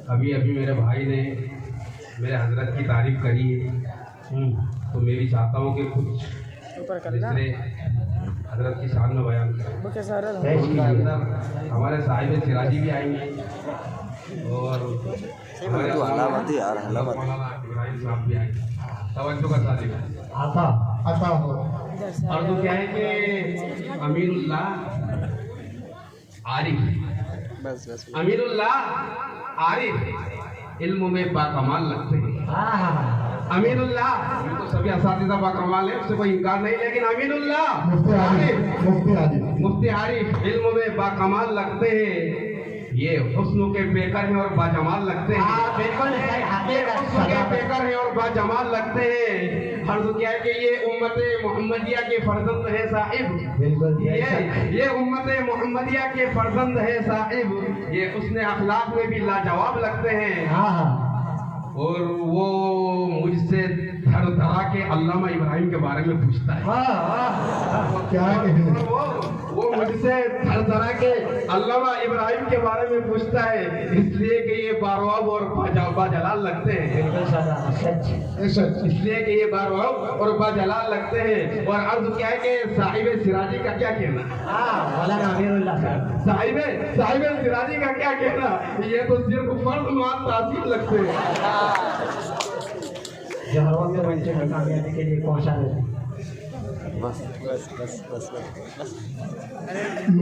अभी अभी मेरे भाई ने मेरे हजरत की तारीफ करी है, तो मैं भी चाहता हूँ कि कुछ दूसरे हजरत की शान में बयान करें। उसके अंदर हमारे साहिब सिराजी भी आएंगे और हमारे इब्राहिम साहब भी आएंगे। तवज्जो का साथी आता हो। और तो क्या है कि अमीरुल्लाह आरिफ, अमीरुल्लाह आरिफ इल्म में बाकमाल लगते हैं। अमीरुल्लाह तो सभी असातिज़ा बाकमाल है, उससे कोई इनकार नहीं, लेकिन अमीरुल्लाह मुफ्ती आरिफ इल्म में बाकमाल लगते हैं। ये हुस्न के बेकर हैं और बाजमाल लगते हैं। बिल्कुल हुस्न के बेकर हैं और बाजमाल लगते हैं। अर्ज़ क्या है कि ये उम्मत मोहम्मदिया के फर्जंद है साहिब, ये उम्मत मोहम्मदिया के फर्जंद है साहिब, ये उसने अखलाक में भी लाजवाब लगते हैं। और वो मुझसे धर धरा के अल्लामा इब्राहिम के बारे में पूछता है। क्या वो मुझसे धर धरा के अल्लामा इब्राहिम के बारे में पूछता है, इसलिए कि ये बारवाब और बाजलाल लगते हैं। इसलिए कि ये बारवाब और बाजलाल लगते हैं। और अर्ज क्या है कि साहिब सिराजी का क्या कहना, साहिब सिराजी का क्या कहना, ये तो सिर्फ फर्ज मान तासीर लगते हैं जो हर वक्त बच्चे को कामयाबी के लिए पहुंचा देते हैं। बस